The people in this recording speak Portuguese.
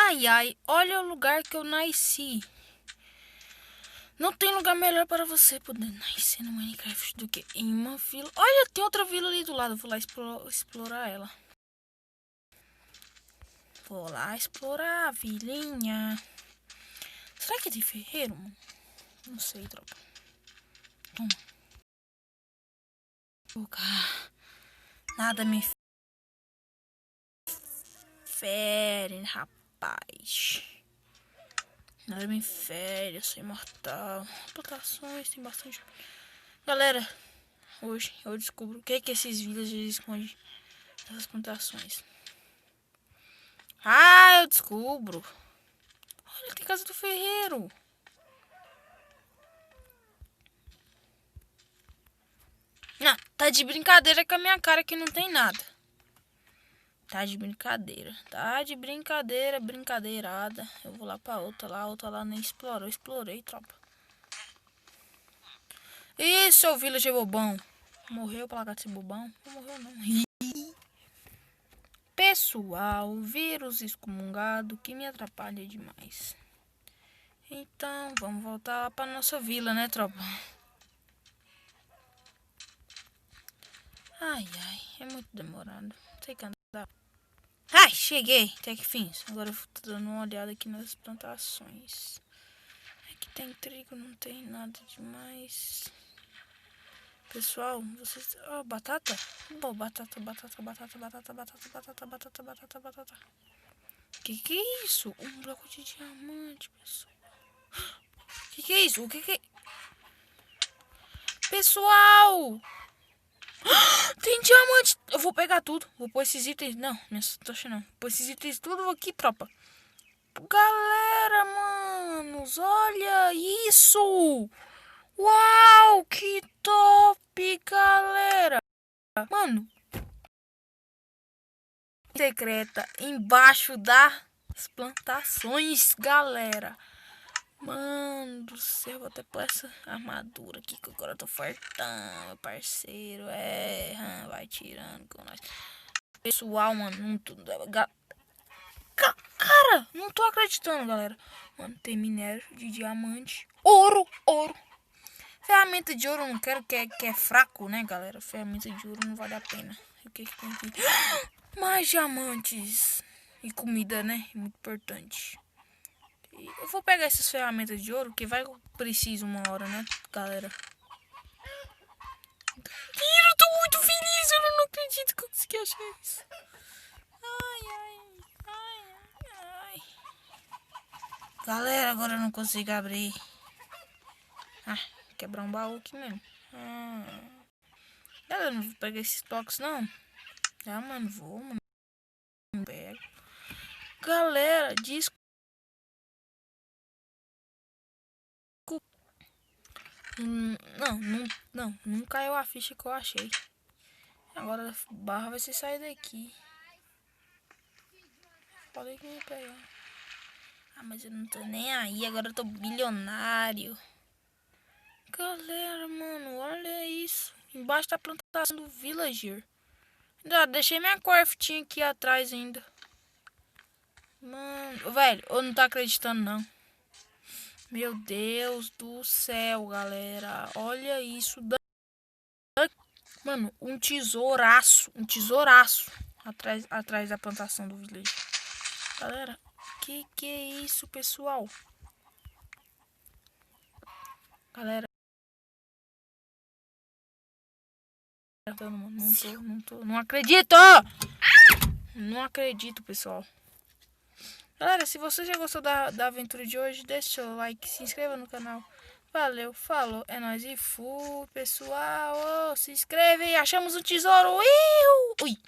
Ai, ai, olha o lugar que eu nasci. Não tem lugar melhor para você poder nascer no Minecraft do que em uma vila. Olha, tem outra vila ali do lado. Vou lá explorar ela. Vou lá explorar a vilinha. Será que é de ferreiro, mano? Não sei, tropa. Toma. Nada me fere, rapaz. Nada me fere, eu sou imortal. Plantações, tem bastante. Galera, hoje eu descubro o que é que esses villagers escondem nessas plantações. Ah, eu descubro. Olha, tem casa do ferreiro. Não, tá de brincadeira com a minha cara que não tem nada. Tá de brincadeira. Tá de brincadeira, brincadeirada. Eu vou lá pra outra lá nem explorou. Explorei, tropa. Ih, seu villager bobão. Morreu pra lá de ser bobão? Não morreu não. Pessoal, vírus excomungado que me atrapalha demais. Então, vamos voltar pra nossa vila, né, tropa? Ai, é muito demorado. Não sei que andar. Ai, cheguei. Até que fim. Agora eu tô dando uma olhada aqui nas plantações. Aqui tem trigo, não tem nada demais. Pessoal, vocês... Ó, batata? Bom, batata. Que é isso? Um bloco de diamante, pessoal. Que é isso? Que é... Pessoal! Tem diamante! Eu vou pegar tudo. Vou pôr esses itens... Não, minha tocha não. Vou pôr esses itens tudo aqui, tropa. Galera, manos, olha isso! Uau, que top, galera! Mano, secreta embaixo das plantações, galera. Mano do céu, vou até pôr essa armadura aqui que agora eu tô fartando, meu parceiro. Vai tirando com nós. Pessoal, mano, não tudo. Cara, não tô acreditando, galera. Mano, tem minério de diamante. Ouro. Ferramenta de ouro eu não quero, que é fraco, né, galera? Ferramenta de ouro não vale a pena. O que tem aqui? Mais diamantes. E comida, né? Muito importante. E eu vou pegar essas ferramentas de ouro, que vai preciso uma hora, né, galera? Eu tô muito feliz, eu não acredito que eu consegui achar isso. Ai. Galera, agora eu não consigo abrir. Quebrar um baú aqui mesmo. Galera, não vou pegar esses blocos não. Mano, vou, mano. Não pego. Galera, desculpa. Não caiu a ficha que eu achei. Agora a barra vai ser sair daqui. Falei que me pegar. Mas eu não tô nem aí. Agora eu tô bilionário. Galera, mano, olha isso. Embaixo da plantação do villager. Ainda deixei minha crafting aqui atrás ainda. Mano, velho, eu não tô acreditando não. Meu Deus do céu, galera. Olha isso. Mano, um tesouraço. Atrás da plantação do villager. Galera, que é isso, pessoal? Galera. Não acredito! Não acredito, pessoal. Galera, se você já gostou da aventura de hoje, deixa seu like, se inscreva no canal. Valeu, falou, é nóis e fui, pessoal. Se inscreve, achamos um tesouro. Ui!